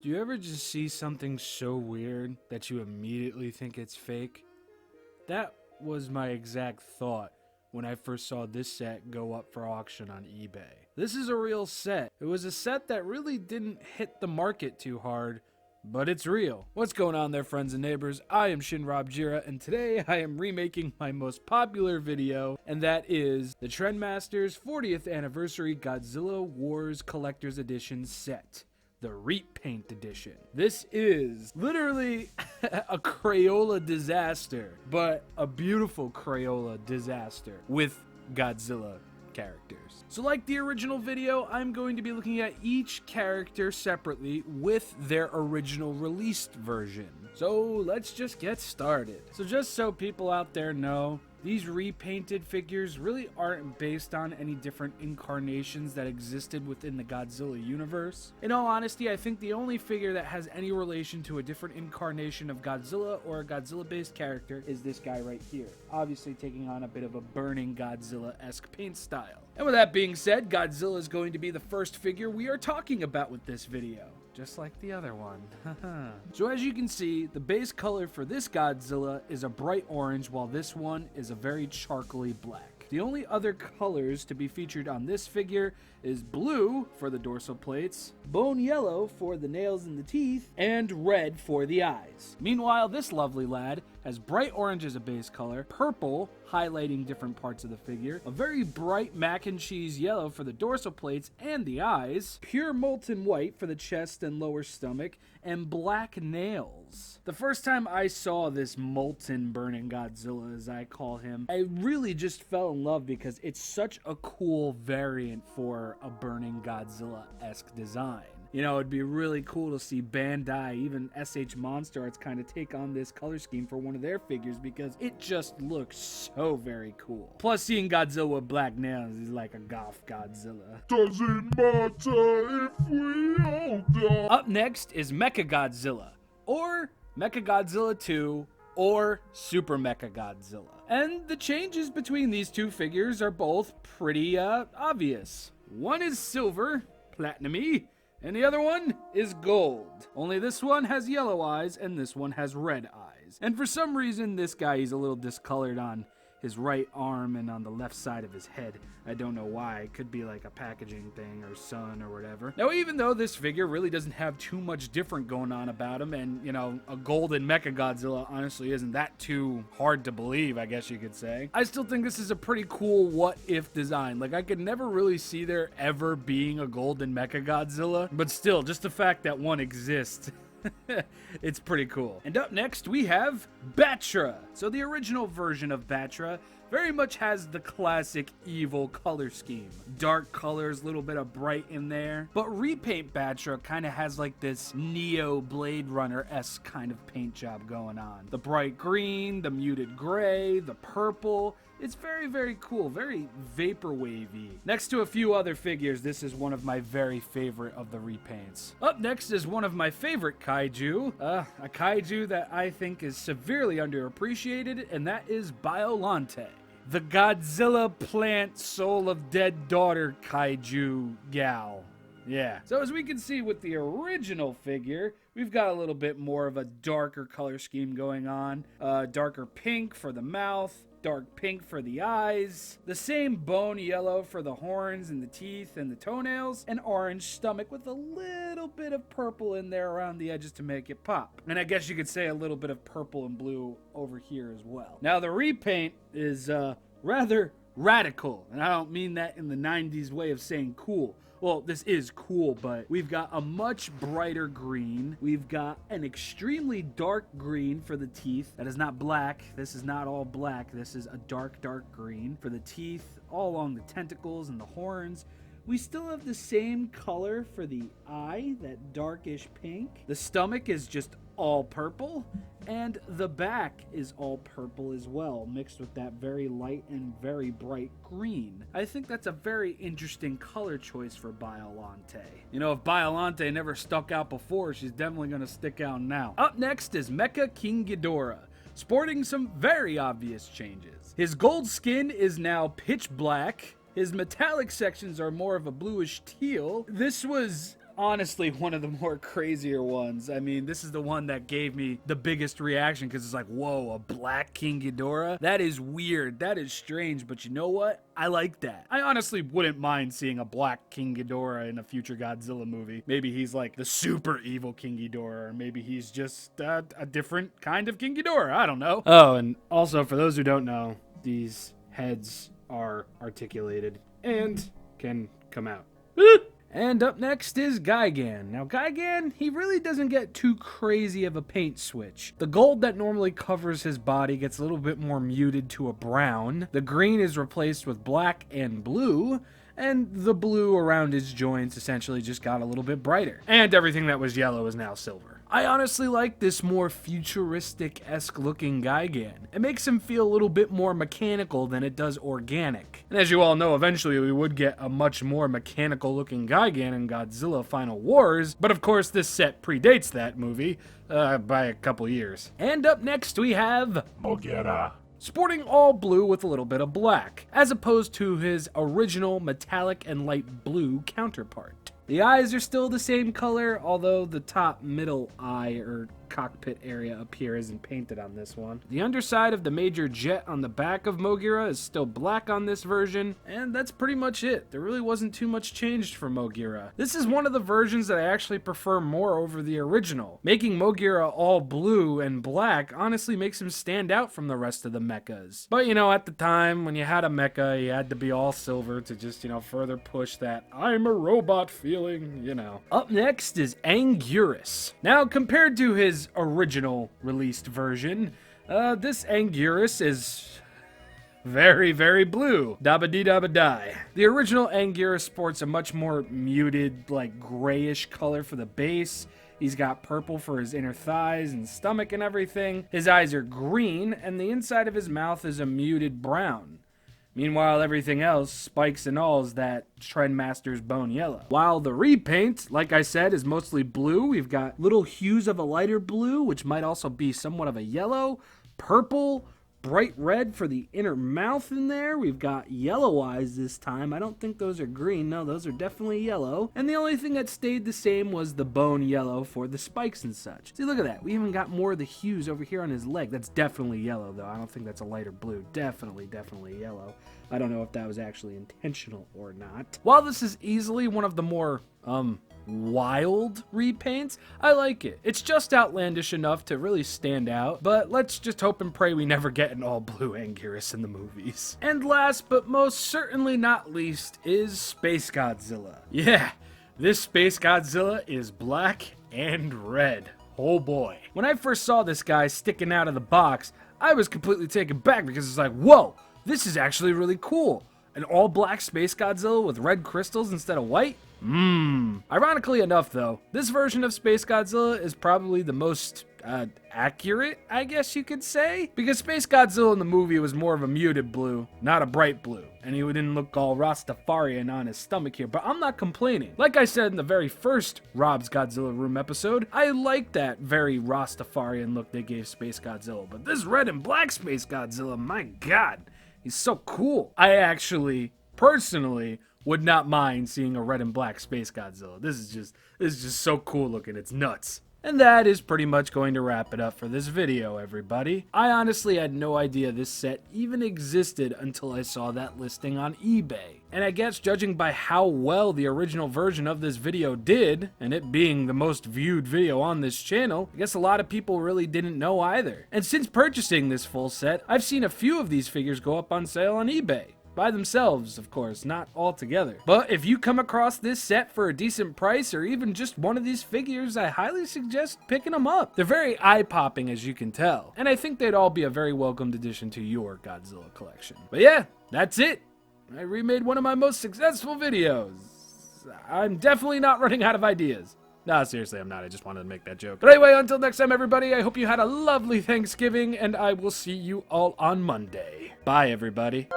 Do you ever just see something so weird that you immediately think it's fake? That was my exact thought when I first saw this set go up for auction on eBay. This is a real set. It was a set that really didn't hit the market too hard, but it's real. What's going on there, friends and neighbors? I am ShinRobjira, and today I am remaking my most popular video, and that is the Trendmasters 40th Anniversary Godzilla Wars Collector's Edition set. The Repaint edition. This is literally a Crayola disaster, but a beautiful Crayola disaster with Godzilla characters. So like the original video, I'm going to be looking at each character separately with their original released version. So let's just get started. So just so people out there know, these repainted figures really aren't based on any different incarnations that existed within the Godzilla universe. In all honesty, I think the only figure that has any relation to a different incarnation of Godzilla or a Godzilla-based character is this guy right here, obviously taking on a bit of a burning Godzilla-esque paint style. And with that being said, Godzilla is going to be the first figure we are talking about with this video. Just like the other one. So as you can see, the base color for this Godzilla is a bright orange, while this one is a very charcoaly black. The only other colors to be featured on this figure is blue for the dorsal plates, bone yellow for the nails and the teeth, and red for the eyes. Meanwhile, this lovely lad has bright orange as a base color, purple highlighting different parts of the figure, a very bright mac and cheese yellow for the dorsal plates and the eyes, pure molten white for the chest and lower stomach, and black nails. The first time I saw this molten burning Godzilla, as I call him, I really just fell in love because it's such a cool variant for a burning Godzilla-esque design. You know, it'd be really cool to see Bandai, even SH Monster Arts, kind of take on this color scheme for one of their figures because it just looks so very cool. Plus, seeing Godzilla with black nails is like a goth Godzilla. Doesn't matter if we all die. Up next is Mechagodzilla, or Mechagodzilla 2, or Super Mechagodzilla. And the changes between these two figures are both pretty obvious. One is silver, platinum-y, and the other one is gold. Only this one has yellow eyes and this one has red eyes. And for some reason, this guy is a little discolored on his right arm and on the left side of his head. I don't know why. It could be like a packaging thing or sun or whatever. Now, even though this figure really doesn't have too much different going on about him, and, you know, a golden Mechagodzilla honestly isn't that too hard to believe, I guess you could say, I still think this is a pretty cool what-if design. Like, I could never really see there ever being a golden Mechagodzilla, but still, just the fact that one exists, it's pretty cool. And up next we have Batra. So the original version of Batra very much has the classic evil color scheme. Dark colors, a little bit of bright in there. But Repaint Batra kind of has like this Neo Blade Runner-esque kind of paint job going on. The bright green, the muted gray, the purple. It's very, very cool, very vaporwavy. Next to a few other figures, this is one of my very favorite of the repaints. Up next is one of my favorite kaiju, a kaiju that I think is severely underappreciated, and that is Biollante, the Godzilla plant soul of dead daughter kaiju gal. Yeah. So as we can see with the original figure, we've got a little bit more of a darker color scheme going on. Darker pink for the mouth, dark pink for the eyes, the same bone yellow for the horns and the teeth and the toenails, and orange stomach with a little bit of purple in there around the edges to make it pop. And I guess you could say a little bit of purple and blue over here as well. Now the repaint is rather radical, and I don't mean that in the 90s way of saying cool. Well, this is cool, but we've got a much brighter green. We've got an extremely dark green for the teeth. That is not black. This is not all black. This is a dark, dark green for the teeth, all along the tentacles and the horns. We still have the same color for the eye, that darkish pink. The stomach is just all purple, and the back is all purple as well, mixed with that very light and very bright green. I think that's a very interesting color choice for Biollante. You know, if Biollante never stuck out before, she's definitely going to stick out now. Up next is Mecha King Ghidorah, sporting some very obvious changes. His gold skin is now pitch black. His metallic sections are more of a bluish teal. This was honestly one of the more crazier ones. I mean, this is the one that gave me the biggest reaction because it's like, whoa, a black King Ghidorah? That is weird. That is strange, but you know what? I like that. I honestly wouldn't mind seeing a black King Ghidorah in a future Godzilla movie. Maybe he's like the super evil King Ghidorah, or maybe he's just a different kind of King Ghidorah. I don't know. Oh, and also for those who don't know, these heads are articulated and can come out. And up next is Gigan. Now Gigan, he really doesn't get too crazy of a paint switch. The gold that normally covers his body gets a little bit more muted to a brown. The green is replaced with black and blue. And the blue around his joints essentially just got a little bit brighter. And everything that was yellow is now silver. I honestly like this more futuristic-esque looking Gigan. It makes him feel a little bit more mechanical than it does organic. And as you all know, eventually we would get a much more mechanical looking Gigan in Godzilla Final Wars, but of course this set predates that movie by a couple years. And up next we have Mogira. Sporting all blue with a little bit of black, as opposed to his original metallic and light blue counterpart. The eyes are still the same color, although the top middle eye or cockpit area up here isn't painted on this one. The underside of the major jet on the back of Mogira is still black on this version, and that's pretty much it. There really wasn't too much changed for Mogira. This is one of the versions that I actually prefer more over the original. Making Mogira all blue and black honestly makes him stand out from the rest of the mechas. But you know, at the time when you had a mecha, you had to be all silver to just, you know, further push that I'm a robot feeling, you know. Up next is Anguirus. Now, compared to his original released version, this Anguirus is very, very blue. Dabba-dee-dabba-die. The original Anguirus sports a much more muted, like grayish color for the base. He's got purple for his inner thighs and stomach and everything. His eyes are green, and the inside of his mouth is a muted brown. Meanwhile, everything else, spikes and all, is that Trendmasters bone yellow. While the repaint, like I said, is mostly blue, we've got little hues of a lighter blue, which might also be somewhat of a yellow, purple, bright red for the inner mouth in there. We've got yellow eyes this time. I don't think those are green. No, those are definitely yellow. And the only thing that stayed the same was the bone yellow for the spikes and such. See, look at that. We even got more of the hues over here on his leg. That's definitely yellow, though. I don't think that's a lighter blue. Definitely yellow. I don't know if that was actually intentional or not. While this is easily one of the more, wild repaints, I like it. It's just outlandish enough to really stand out, but let's just hope and pray we never get an all-blue Anguirus in the movies. And last but most certainly not least is Space-Godzilla. Yeah, this Space-Godzilla is black and red. Oh boy. When I first saw this guy sticking out of the box, I was completely taken back because it's like, whoa, this is actually really cool. An all-black Space-Godzilla with red crystals instead of white? Ironically enough, though, this version of Space-Godzilla is probably the most, accurate, I guess you could say? Because Space-Godzilla in the movie was more of a muted blue, not a bright blue. And he didn't look all Rastafarian on his stomach here, but I'm not complaining. Like I said in the very first Rob's Godzilla Room episode, I like that very Rastafarian look they gave Space-Godzilla, but this red and black Space-Godzilla, my god, he's so cool. I actually, personally, would not mind seeing a red and black Space-Godzilla. This is just so cool looking, it's nuts. And that is pretty much going to wrap it up for this video, everybody. I honestly had no idea this set even existed until I saw that listing on eBay. And I guess judging by how well the original version of this video did, and it being the most viewed video on this channel, I guess a lot of people really didn't know either. And since purchasing this full set, I've seen a few of these figures go up on sale on eBay. By themselves, of course, not all together. But if you come across this set for a decent price, or even just one of these figures, I highly suggest picking them up. They're very eye-popping, as you can tell, and I think they'd all be a very welcomed addition to your Godzilla collection. But yeah, that's it. I remade one of my most successful videos. I'm definitely not running out of ideas. No, seriously, I'm not. I just wanted to make that joke. But anyway, until next time, everybody, I hope you had a lovely Thanksgiving, and I will see you all on Monday. Bye, everybody.